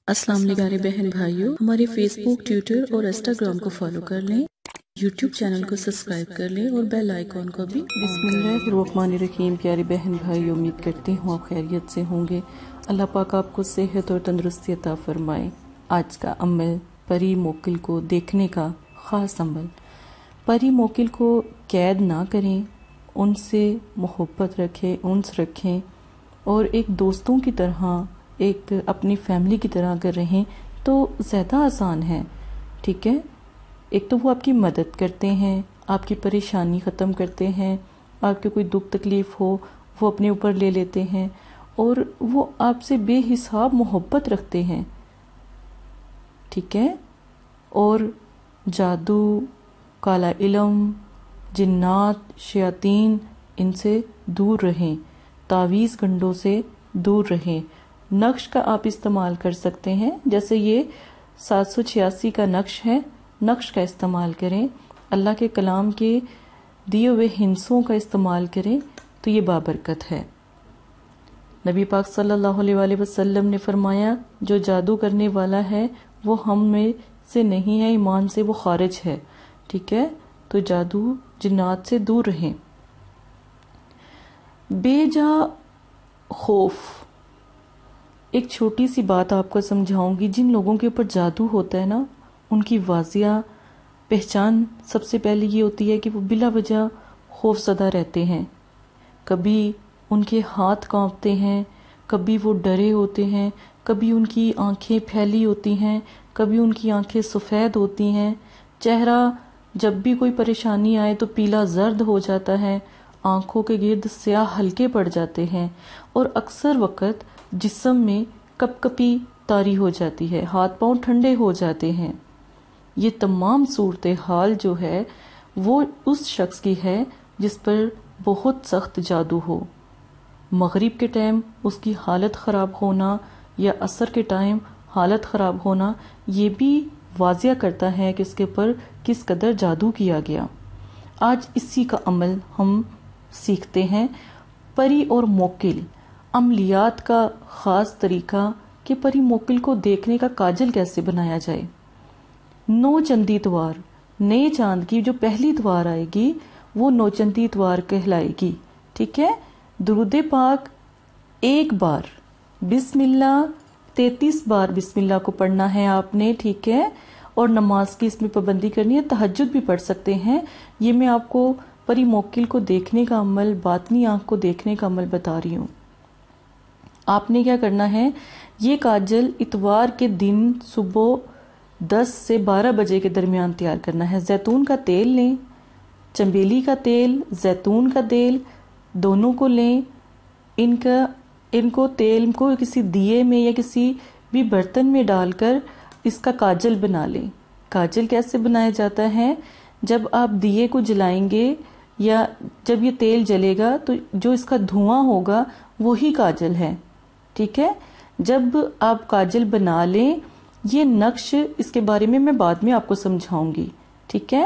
السلام علیکم پیارے بہن بھائیوں، ہمارے فیس بک، ٹویٹر اور انسٹاگرام کو فالو کر لیں، یوٹیوب چینل کو سبسکرائب کر لیں اور بیل آئیکن کو بھی بسم اللہ الرحمن الرحیم۔ پیارے بہن بھائی، امید کرتے ہوں آپ خیریت سے ہوں گے۔ اللہ پاک آپ کو صحت اور تندرستی عطا فرمائے۔ آج کا عمل پری موکل کو دیکھنے کا خاص عمل۔ پری موکل کو قید نہ کریں، ان سے محبت رکھیں، انس رکھیں اور ایک دوستوں کی طرح، ایک اپنی فیملی کی طرح اگر رہیں تو زیادہ آسان ہے۔ ٹھیک ہے، ایک تو وہ آپ کی مدد کرتے ہیں، آپ کی پریشانی ختم کرتے ہیں، آپ کے کوئی دکھ تکلیف ہو وہ اپنے اوپر لے لیتے ہیں اور وہ آپ سے بے حساب محبت رکھتے ہیں۔ ٹھیک ہے، اور جادو، کالا علم، جنات، شیاطین، ان سے دور رہیں، تعویذ گنڈوں سے دور رہیں۔ نقش کا آپ استعمال کر سکتے ہیں، جیسے یہ 786 کا نقش ہے، نقش کا استعمال کریں۔ اللہ کے کلام کے دیے ہوئے ہندسوں کا استعمال کریں تو یہ بابرکت ہے۔ نبی پاک صلی اللہ علیہ وآلہ وسلم نے فرمایا، جو جادو کرنے والا ہے وہ ہم میں سے نہیں ہے، ایمان سے وہ خارج ہے۔ ٹھیک ہے، تو جادو، جنات سے دور رہیں۔ بے جا خوف، ایک چھوٹی سی بات آپ کو سمجھاؤں گی۔ جن لوگوں کے اوپر جادو ہوتا ہے نا، ان کی واضح پہچان سب سے پہلے یہ ہوتی ہے کہ وہ بلا وجہ خوف زدہ رہتے ہیں۔ کبھی ان کے ہاتھ کانپتے ہیں، کبھی وہ ڈرے ہوتے ہیں، کبھی ان کی آنکھیں پھیلی ہوتی ہیں، کبھی ان کی آنکھیں سفید ہوتی ہیں، چہرہ جب بھی کوئی پریشانی آئے تو پیلا زرد ہو جاتا ہے، آنکھوں کے گرد سیاہ حلقے پڑ جاتے ہیں اور اکثر وقت جسم میں کپ کپی طاری ہو جاتی ہے، ہاتھ پاؤں ٹھنڈے ہو جاتے ہیں۔ یہ تمام صورتحال جو ہے وہ اس شخص کی ہے جس پر بہت سخت جادو ہو۔ مغرب کے ٹائم اس کی حالت خراب ہونا یا عصر کے ٹائم حالت خراب ہونا یہ بھی واضح کرتا ہے کہ اس کے پر کس قدر جادو کیا گیا۔ آج اسی کا عمل ہم سیکھتے ہیں۔ پری اور موکل عملیات کا خاص طریقہ کہ پری موکل کو دیکھنے کا کاجل کیسے بنایا جائے۔ 9 چندی اتوار، نئے چاند کی جو پہلی اتوار آئے گی وہ 9 چندی اتوار کہلائے گی۔ ٹھیک ہے، درود پاک ایک بار، بسم اللہ 33 بار بسم اللہ کو پڑھنا ہے آپ نے۔ ٹھیک ہے، اور نماز کی اس میں پابندی کرنی ہے، تہجد بھی پڑھ سکتے ہیں۔ یہ میں آپ کو پری موکل کو دیکھنے کا عمل، باطنی آنکھ کو دیکھنے کا عمل بتا رہی ہوں۔ آپ نے کیا کرنا ہے، یہ کاجل اتوار کے دن صبح 10 سے 12 بجے کے درمیان تیار کرنا ہے۔ زیتون کا تیل لیں، چنبیلی کا تیل، زیتون کا تیل دونوں کو لیں۔ ان کو تیل کو کسی دیے میں یا کسی بھی برتن میں ڈال کر اس کا کاجل بنا لیں۔ کاجل کیسے بنایا جاتا ہے، جب آپ دیے کو جلائیں گے یا جب یہ تیل جلے گا تو جو اس کا دھواں ہوگا وہی کاجل ہے۔ ٹھیک ہے، جب آپ کاجل بنا لیں، یہ نقش اس کے بارے میں بعد میں آپ کو سمجھاؤں گی۔ ٹھیک ہے،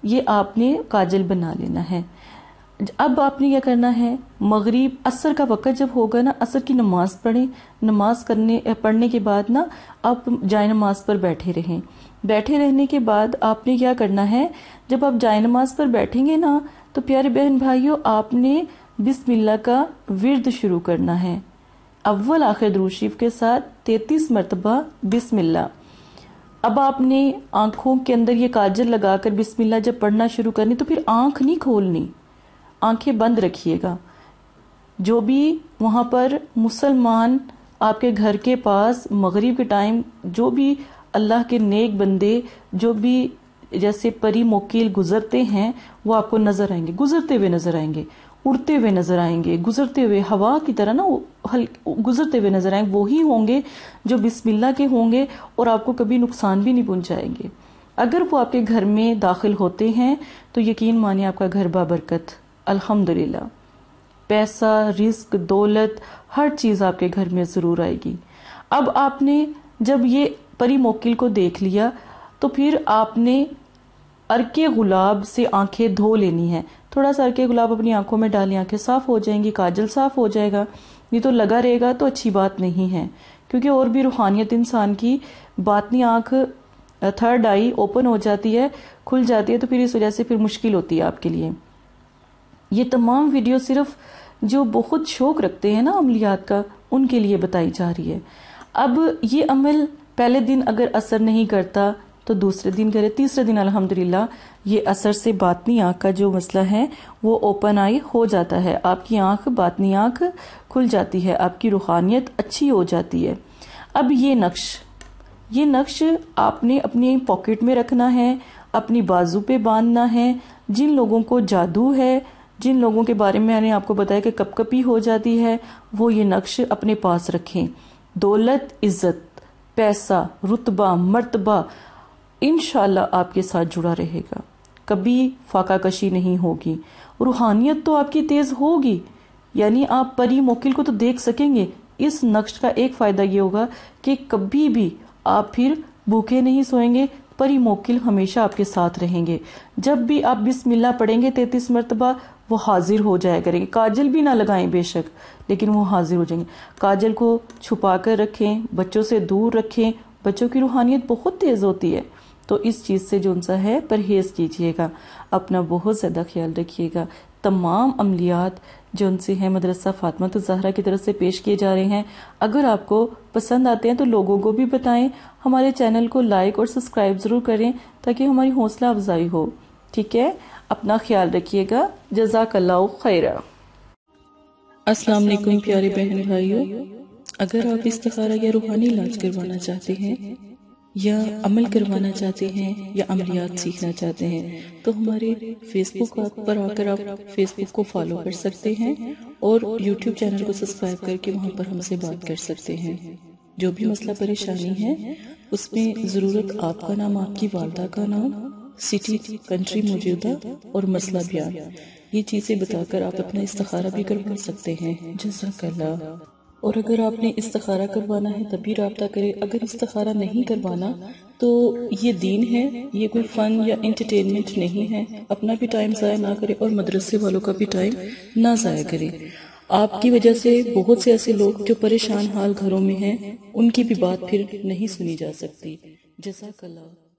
یہ آپ نے کاجل بنا لینا ہے۔ اب آپ نے کیا کرنا ہے، مغرب عصر کا وقت جب ہوگا نا، عصر کی نماز پڑھیں۔ نماز پڑھنے کے بعد نا آپ جائے نماز پر بیٹھے رہیں۔ بیٹھے رہنے کے بعد آپ نے کیا کرنا ہے، جب آپ جائے نماز پر بیٹھیں گے نا تو پیارے بہن بھائیوں آپ نے بسم اللہ کا ورد شروع کرنا ہے، اول آخر درود شریف کے ساتھ 33 مرتبہ بسم اللہ۔ اب آپ نے آنکھوں کے اندر یہ کاجل لگا کر بسم اللہ جب پڑھنا شروع کرنی تو پھر آنکھ نہیں کھولنی، آنکھیں بند رکھیے گا۔ جو بھی وہاں پر مسلمان آپ کے گھر کے پاس مغرب کے ٹائم جو بھی اللہ کے نیک بندے جو بھی جیسے پری موکل گزرتے ہیں وہ آپ کو نظر آئیں گے، گزرتے ہوئے نظر آئیں گے، اڑتے ہوئے نظر آئیں گے، گزرتے ہوئے ہوا کی طرح نا گزرتے ہوئے نظر آئیں گے۔ وہی ہوں گے جو بسم اللہ کے ہوں گے اور آپ کو کبھی نقصان بھی نہیں پہنچائیں گے۔ اگر وہ آپ کے گھر میں داخل ہوتے ہیں تو یقین مانیے آپ کا گھر بابرکت، الحمدللہ، پیسہ، رزق، دولت، ہر چیز آپ کے گھر میں ضرور آئے گی۔ اب آپ نے جب یہ پری موکل کو دیکھ لیا تو پھر آپ نے عرق گلاب سے آنکھیں دھو لینی ہے۔ تھوڑا سا عرق گلاب اپنی آنکھوں میں ڈالیں، آنکھیں صاف ہو جائیں گی، کاجل صاف ہو جائے گا۔ یہ تو لگا رہے گا تو اچھی بات نہیں ہے، کیونکہ اور بھی روحانیت انسان کی باطنی آنکھ تھرڈ آئی اوپن ہو جاتی ہے، کھل جاتی ہے، تو پھر اس وجہ سے پھر مشکل ہوتی ہے آپ کے لیے۔ یہ تمام ویڈیو صرف جو بہت شوق رکھتے ہیں نا عملیات کا، ان کے لیے بتائی جا رہی ہے۔ اب یہ عمل پہلے دن اگر اثر نہیں کرتا تو دوسرے دن کرے، تیسرے دن الحمدللہ یہ اثر سے باطنی آنکھ کا جو مسئلہ ہے وہ اوپن آئی ہو جاتا ہے، آپ کی آنکھ باطنی آنکھ کھل جاتی ہے، آپ کی روحانیت اچھی ہو جاتی ہے۔ اب یہ نقش آپ نے اپنی پاکٹ میں رکھنا ہے، اپنی بازو پہ باندھنا ہے۔ جن لوگوں کو جادو ہے، جن لوگوں کے بارے میں نے آپ کو بتایا کہ کپ کپی ہو جاتی ہے، وہ یہ نقش اپنے پاس رکھیں۔ دولت، عزت، پیسہ، رتبہ، مرتبہ انشاءاللہ آپ کے ساتھ جڑا رہے گا، کبھی فاقہ کشی نہیں ہوگی، روحانیت تو آپ کی تیز ہوگی، یعنی آپ پری موکل کو تو دیکھ سکیں گے۔ اس نقش کا ایک فائدہ یہ ہوگا کہ کبھی بھی آپ پھر بھوکے نہیں سوئیں گے، پری موکل ہمیشہ آپ کے ساتھ رہیں گے۔ جب بھی آپ بسم اللہ پڑھیں گے 33 مرتبہ، وہ حاضر ہو جایا کریں گے، کاجل بھی نہ لگائیں بے شک، لیکن وہ حاضر ہو جائیں گے۔ کاجل کو چھپا کر رکھیں، بچوں سے دور رکھیں، بچوں کی روحانیت بہت تیز ہوتی ہے، تو اس چیز سے جو انسا ہے پرہیز کیجئے گا، اپنا بہت زیادہ خیال رکھیے گا۔ تمام عملیات جو ان سے ہیں مدرسہ فاطمہ الزہرا کی طرف سے پیش کیے جا رہے ہیں، اگر آپ کو پسند آتے ہیں تو لوگوں کو بھی بتائیں، ہمارے چینل کو لائک اور سبسکرائب ضرور کریں تاکہ ہماری حوصلہ افزائی ہو، ٹھیک ہے؟ اپنا خیال رکھیے گا، جزاک اللہ خیرہ۔ السلام علیکم پیارے بہن بھائیوں، اگر آپ استخارہ یا روحانی علاج کروانا چاہتے ہیں یا عمل کروانا چاہتے ہیں یا عملیات سیکھنا چاہتے ہیں تو ہمارے فیس بک پر آ کر آپ فیس بک کو فالو کر سکتے ہیں اور یوٹیوب چینل کو سبسکرائب کر کے وہاں پر ہم سے بات کر سکتے ہیں۔ جو بھی مسئلہ پریشانی ہے اس میں ضرورت آپ کا نام، آپ کی والدہ کا نام، سٹی، کنٹری موجودہ اور مسئلہ بیان، یہ چیزیں بتا کر آپ اپنا استخارہ بھی کروا سکتے ہیں۔ جزاک اللہ۔ اور اگر آپ نے استخارہ کروانا ہے تبھی رابطہ کرے، اگر استخارہ نہیں کروانا تو یہ دین ہے، یہ کوئی فن یا انٹرٹینمنٹ نہیں ہے، اپنا بھی ٹائم ضائع نہ کرے اور مدرسے والوں کا بھی ٹائم نہ ضائع کرے۔ آپ کی وجہ سے بہت سے ایسے لوگ جو پریشان حال گھروں میں ہیں، ان کی بھی بات پھر نہیں سنی جا سکتی۔ جزاک اللہ۔